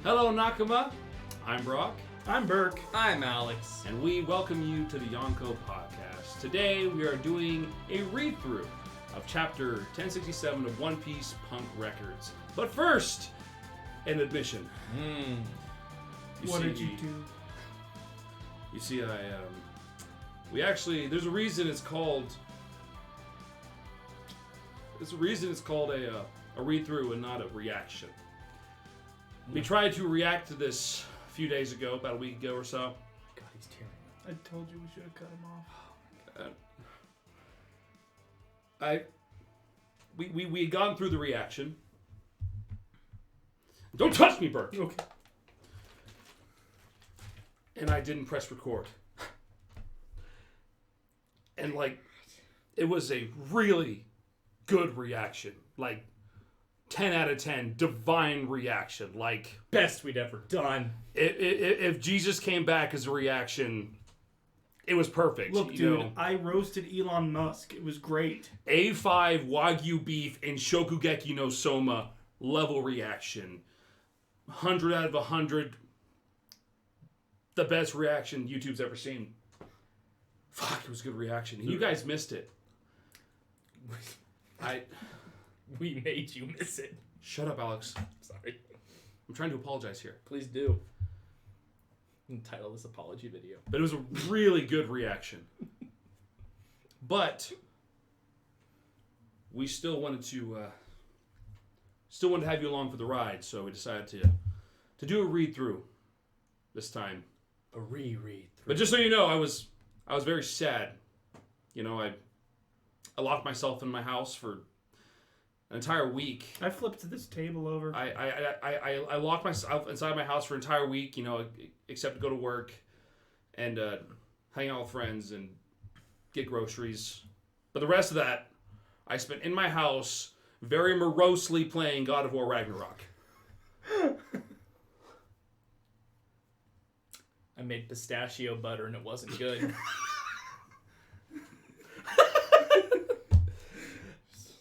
Hello, Nakama. I'm Brock. I'm Burke. I'm Alex. And we welcome you to the Yonko Podcast. Today we are doing a read-through of Chapter 1067 of One Piece Punk Records. But first, an admission. What did you do? You see, there's a reason it's called... There's a reason it's called a read-through and not a reaction. We tried to react to this a few days ago, about a week ago or so. God, he's tearing up. I told you we should have cut him off. We had gone through the reaction. Don't touch me, Bert. Okay. And I didn't press record. And it was a really good reaction. 10 out of 10, divine reaction. Best we'd ever done. If Jesus came back as a reaction, it was perfect. Look, dude, I roasted Elon Musk. It was great. A5 Wagyu beef and Shokugeki no Soma level reaction. 100 out of 100. The best reaction YouTube's ever seen. Fuck, it was a good reaction. You guys missed it. We made you miss it. Shut up, Alex. Sorry. I'm trying to apologize here. Please do. Title this apology video. But it was a really good reaction. But we still wanted to have you along for the ride, so we decided to do a read through this time. A reread through. But just so you know, I was very sad. You know, I locked myself in my house for an entire week. I flipped this table over. I locked myself inside my house for an entire week, you know, except to go to work and hang out with friends and get groceries. But the rest of that, I spent in my house very morosely playing God of War Ragnarok. I made pistachio butter and it wasn't good.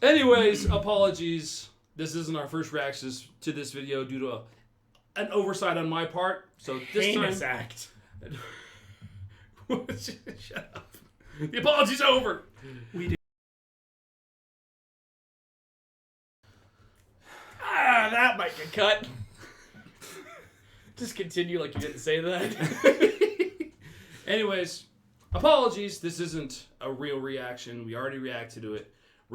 Anyways, apologies. This isn't our first reactions to this video due to an oversight on my part. So this Heinous time, act. Shut up. The apology's over. We did. That might get cut. Just continue like you didn't say that. Anyways, apologies. This isn't a real reaction. We already reacted to it. To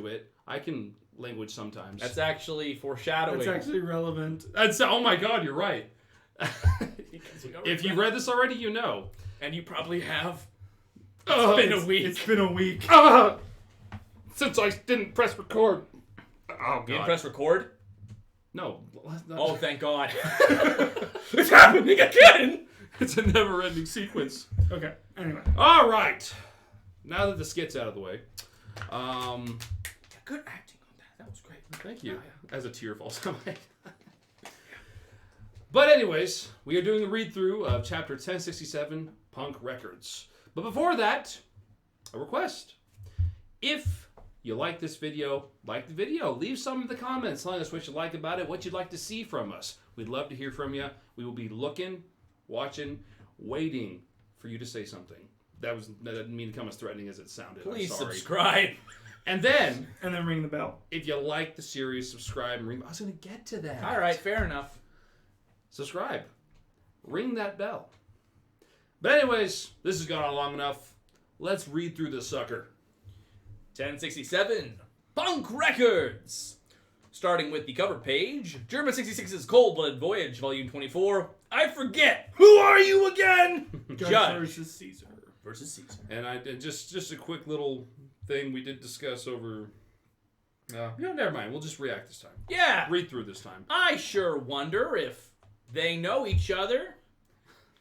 it. I can language sometimes. That's actually foreshadowing. That's actually relevant. Oh my god, you're right. If you read this already, you know. And you probably have. It's been a week. It's been a week. Since I didn't press record. Oh god. You didn't press record? No. Oh, thank God. It's happening again! It's a never-ending sequence. Okay, anyway. All right. Now that the skit's out of the way. Good acting on that. That was great. Thank you. As a tear falls down my head. But anyways, we are doing a read-through of Chapter 1067, Punk Records. But before that, a request. If you like this video, like the video. Leave some in the comments telling us what you like about it, what you'd like to see from us. We'd love to hear from you. We will be looking, watching, waiting for you to say something. That didn't mean to come as threatening as it sounded. Please I'm sorry. subscribe. And then ring the bell. if you like the series, subscribe and ring. I was going to get to that. All right, fair enough. Subscribe. Ring that bell. But anyways, this has gone on long enough. Let's read through this sucker. 1067, Punk Records. Starting with the cover page, German 66's Cold-Blooded Voyage, Volume 24. I forget. Who are you again? Judge versus Caesar. Versus Caesar. And I did just a quick little thing we did discuss over. Never mind. We'll just react this time. Yeah. Read through this time. I sure wonder if they know each other.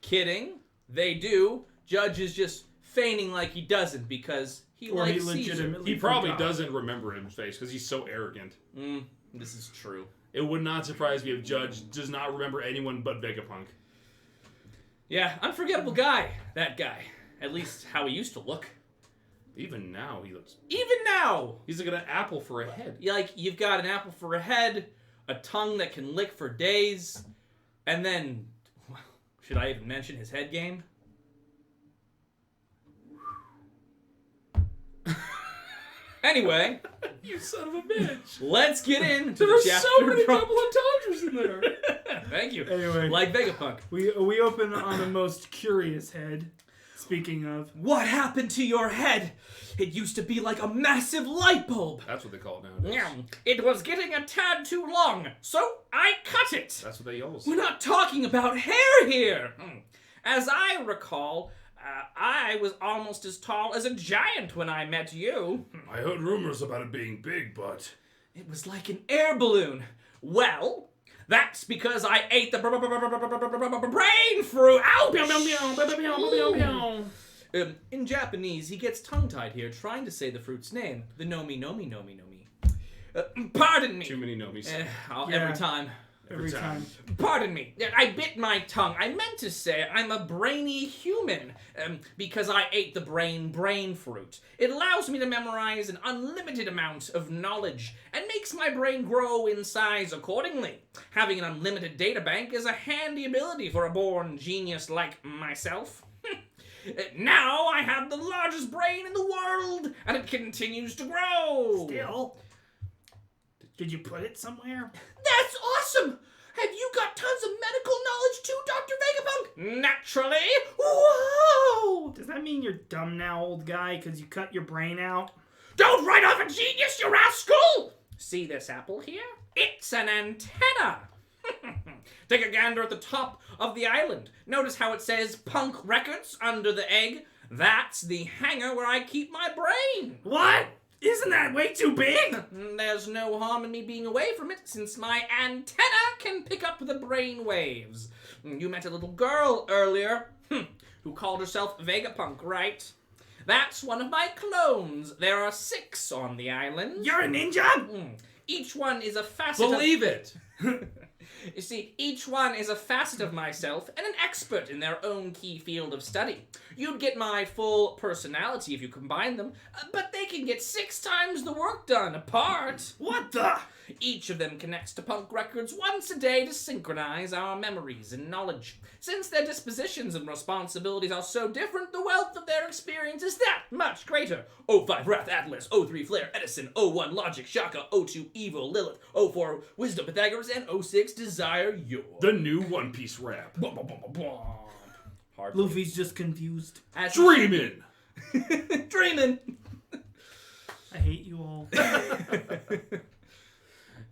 Kidding. They do. Judge is just feigning like he doesn't because he likes Caesar. Legitimately He probably forgot. doesn't remember his face because he's so arrogant. This is true. It would not surprise me if Judge does not remember anyone but Vegapunk. Yeah, unforgettable guy. That guy. At least how he used to look. Even now, he looks... Even now! He's like an apple for a head. Like, you've got an apple for a head, a tongue that can lick for days, and then, should I even mention his head game? Anyway, You son of a bitch. let's get into There the are chapter. so many double entendres in there. Thank you. Anyway. Like Vegapunk. We open on the most curious head. Speaking of, What happened to your head? It used to be like a massive light bulb. That's what they call it nowadays. It was getting a tad too long, so I cut it. That's what they always We're say. not talking about hair here. As I recall, I was almost as tall as a giant when I met you. I heard rumors about it being big, but... It was like an air balloon. Well, that's because I ate the brain fruit. Ow! In Japanese, he gets tongue-tied here trying to say the fruit's name. The nomi. Pardon me. Too many nomies. Every time. every time. Pardon me. I bit my tongue. I meant to say I'm a brainy human because I ate the brain fruit. It allows me to memorize an unlimited amount of knowledge and makes my brain grow in size accordingly. Having an unlimited data bank is a handy ability for a born genius like myself. Now I have the largest brain in the world, and it continues to grow. Still? Did you put it somewhere? That's awesome! Have you got tons of medical knowledge too, Dr. Vegapunk? Naturally! Whoa! Does that mean you're dumb now, old guy, because you cut your brain out? Don't write off a genius, you rascal! See this apple here? It's an antenna! Take a gander at the top of the island. Notice how it says Punk Records under the egg? That's the hangar where I keep my brain. What? Isn't that way too big? There's no harm in me being away from it, since my antenna can pick up the brain waves. You met a little girl earlier, who called herself Vegapunk, right? That's one of my clones. There are 6 on the island. You're a ninja? Each one is a facet Believe it! You see, each one is a facet of myself and an expert in their own key field of study. You'd get my full personality if you combine them, but they can get 6 times the work done apart. What the? Each of them connects to Punk Records once a day to synchronize our memories and knowledge. Since their dispositions and responsibilities are so different, the wealth of their experience is that much greater. 05 Wrath Atlas, 03 Flare Edison, 01 Logic Shaka, 02 Evil Lilith, 04 Wisdom Pythagoras, and 06 Desire Your. The new One Piece rap. Hard. Luffy's just confused. Dreamin'! Dreamin'! I hate you all.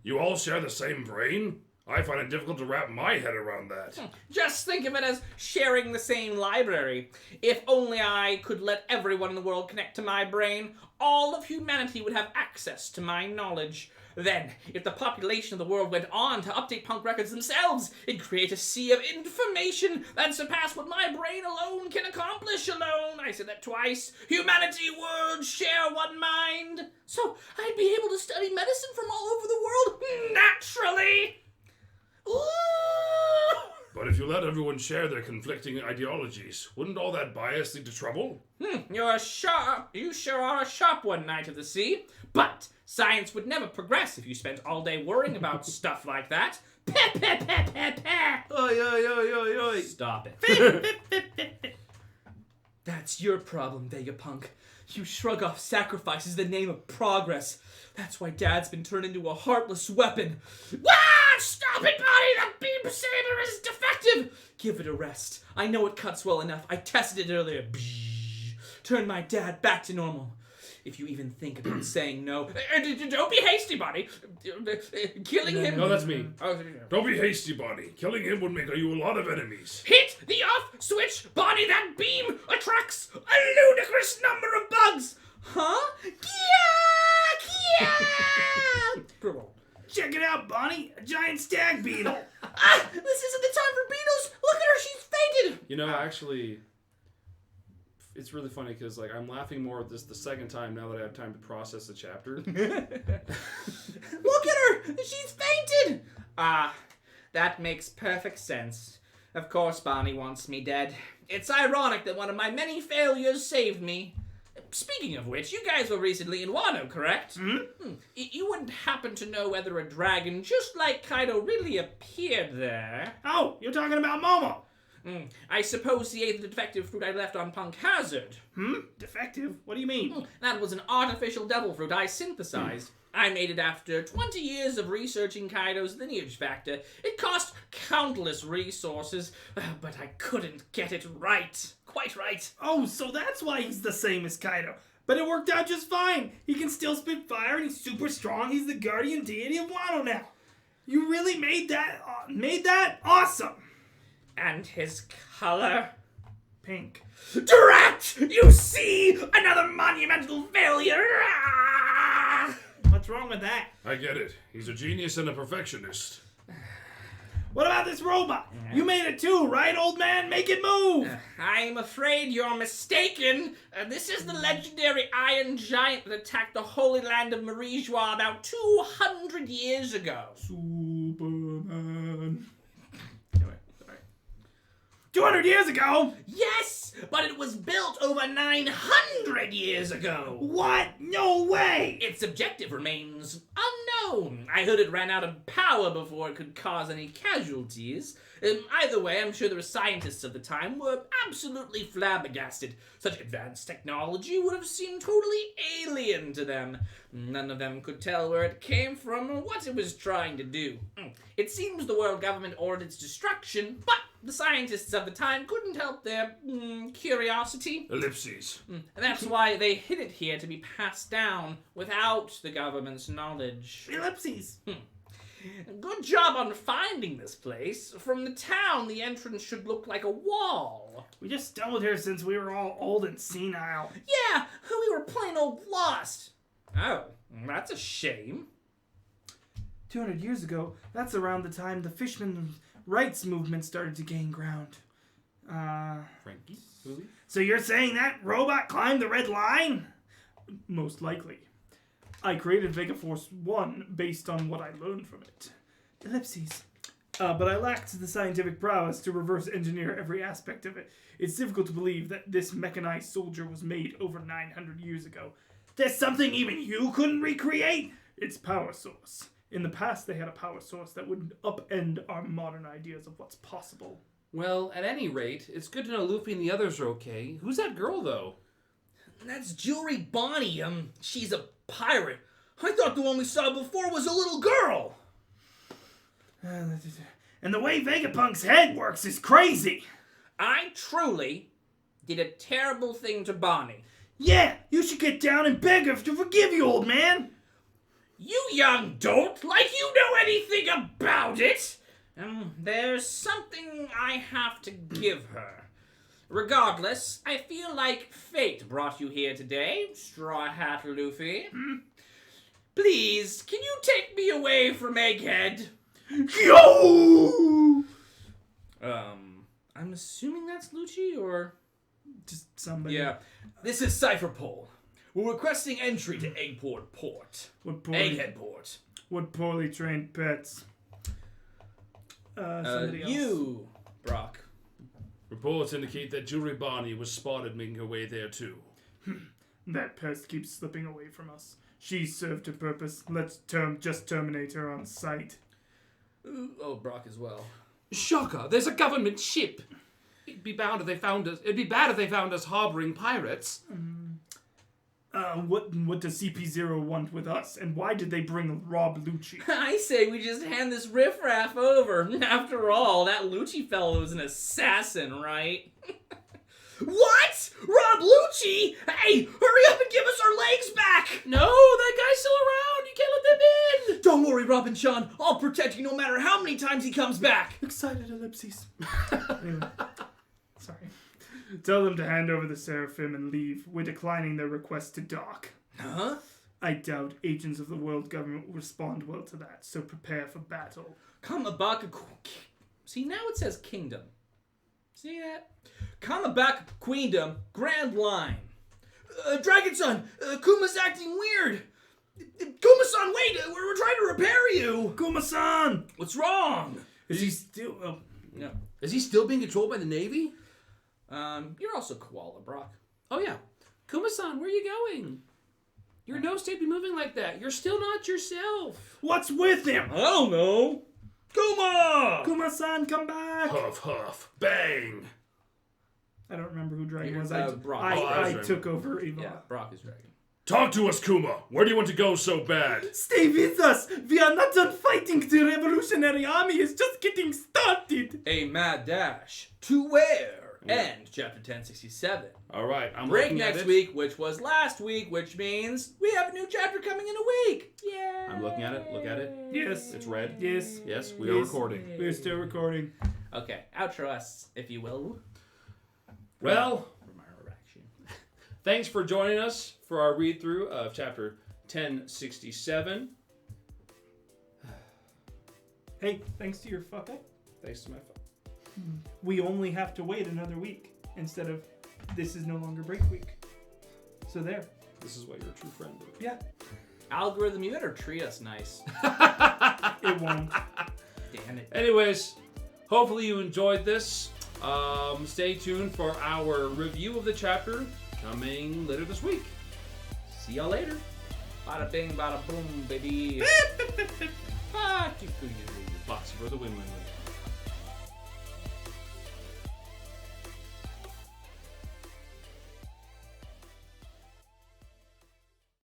You all share the same brain? I find it difficult to wrap my head around that. Just think of it as sharing the same library. If only I could let everyone in the world connect to my brain, all of humanity would have access to my knowledge. Then, if the population of the world went on to update Punk Records themselves, it'd create a sea of information that surpassed what my brain alone can accomplish alone. I said that twice. Humanity would share one mind. So, I'd be able to study medicine from all over the world naturally. Ooh! But if you let everyone share their conflicting ideologies, wouldn't all that bias lead to trouble? You sure are a sharp one, Knight of the Sea. But science would never progress if you spent all day worrying about stuff like that. Oi, oi, oi, oi, oi. Stop it. That's your problem, Vegapunk. You shrug off sacrifices in the name of progress. That's why Dad's been turned into a heartless weapon. Stop it, buddy! The beam saber is defective! Give it a rest. I know it cuts well enough. I tested it earlier. Turn my dad back to normal. If you even think about saying no... Don't be hasty, buddy. Killing him... No, that's me. Oh, Don't be hasty, Bonnie. Killing him would make you a lot of enemies. hit the off switch, Bonnie. That beam attracts a ludicrous number of bugs. Huh? Kia! Check it out, Bonnie. A giant stag beetle. This isn't the time for beetles. Look at her. She's fainted. You know, actually, it's really funny because, like, I'm laughing more at this the second time now that I have time to process the chapter. Look at her. She's fainted. That makes perfect sense. Of course, Bonnie wants me dead. It's ironic that one of my many failures saved me. Speaking of which, you guys were recently in Wano, correct? Hmm? You wouldn't happen to know whether a dragon just like Kaido really appeared there? Oh, you're talking about Momo. I suppose he ate the defective fruit I left on Punk Hazard. Defective? What do you mean? That was an artificial devil fruit I synthesized. I made it after 20 years of researching Kaido's lineage factor. It cost countless resources, but I couldn't get it right. Quite right. Oh, so that's why he's the same as Kaido. But it worked out just fine. He can still spit fire and he's super strong. He's the guardian deity of Wano now. You really made that awesome. And his color? Pink. Drat! You see? Another monumental failure! Ah! What's wrong with that? I get it. He's a genius and a perfectionist. What about this robot? You made it too, right, old man? Make it move! I'm afraid you're mistaken. This is the legendary Iron Giant that attacked the Holy Land of Marijua about 200 years ago. Superman. Anyway, sorry. 200 years ago? Yes, but it was built over 900 years ago. What? No way! Its objective remains unknown. I heard it ran out of power before it could cause any casualties. Either way, I'm sure the scientists of the time were absolutely flabbergasted. Such advanced technology would have seemed totally alien to them. None of them could tell where it came from or what it was trying to do. It seems the world government ordered its destruction, but the scientists of the time couldn't help their curiosity. Ellipses. That's why they hid it here to be passed down without the government's knowledge. Ellipses. Good job on finding this place. From the town, the entrance should look like a wall. We just stumbled here since we were all old and senile. Yeah, we were plain old lost. Oh, that's a shame. 200 years ago, that's around the time the fishermen's rights movement started to gain ground. Frankie? Movie? So you're saying that robot climbed the red line? Most likely. I created Vega Force 1 based on what I learned from it. Ellipses. But I lacked the scientific prowess to reverse engineer every aspect of it. It's difficult to believe that this mechanized soldier was made over 900 years ago. There's something even you couldn't recreate? Its power source. In the past, they had a power source that would upend our modern ideas of what's possible. Well, at any rate, it's good to know Luffy and the others are okay. Who's that girl, though? That's Jewelry Bonnie. She's a pirate. I thought the one we saw before was a little girl. And the way Vegapunk's head works is crazy. I truly did a terrible thing to Bonnie. Yeah, you should get down and beg her to forgive you, old man. You young dolt, like you know anything about it. There's something I have to give her. Regardless, I feel like fate brought you here today, Straw Hat Luffy. Please, can you take me away from Egghead? Yo! I'm assuming that's Lucci, or... Just somebody. Yeah. This is Cypherpole. We're requesting entry to Eggport Port. Egghead Port. What poorly trained pets. Somebody else. You, Brock. Reports indicate that Jewelry Bonnie was spotted making her way there, too. That pest keeps slipping away from us. She served her purpose. Let's just terminate her on sight. Oh, Brock as well. Shocker! There's a government ship! It'd be bad if they found us harboring pirates. What does CP0 want with us? And why did they bring Rob Lucci? I say we just hand this riffraff over. After all, that Lucci fellow was an assassin, right? What? Rob Lucci? Hey, hurry up and give us our legs back! No, that guy's still around! You can't let them in! Don't worry, Robin Sean. I'll protect you no matter how many times he comes back. Excited ellipses. Anyway, sorry. Tell them to hand over the Seraphim and leave. We're declining their request to dock. Huh? I doubt agents of the world government will respond well to that, so prepare for battle. Kamabaka... See, now it says kingdom. See that? Kamabaka Queendom, Grand Line. Dragon Son, Kuma's acting weird. Kuma-san, wait, we're trying to repair you. Kuma-san! What's wrong? Is he still... No. Is he still being controlled by the Navy? You're also Koala, Brock. Oh, yeah. Kuma-san, where are you going? Your nose can't be moving like that. You're still not yourself. What's with him? I don't know. Kuma! Kuma-san, come back! Huff, huff, bang. I don't remember who Dragon was. Brock. I took over Yvonne. Yeah, Brock is dragon. Talk to us, Kuma. Where do you want to go so bad? Stay with us! We are not done fighting. The revolutionary army is just getting started! A mad dash. To where? End chapter 1067. All right, I'm Break looking at next it. week, which was last week, which means we have a new chapter coming in a week. Yay! I'm looking at it. Look at it. Yes. It's red. Yes. Yes, we are Yes. recording. We're still recording. Okay, outro us, if you will. Well, Reaction. thanks for joining us for our read-through of chapter 1067. Hey, thanks to your fuck up, Thanks to my phone. we only have to wait another week instead of this is no longer break week. So there. This is what your true friend did. Yeah. Algorithm, you better treat us nice. It won't. Damn it. Anyways, hopefully you enjoyed this. Stay tuned for our review of the chapter coming later this week. See y'all later. Bada bing, bada boom, baby. Boxy for the win-win-win.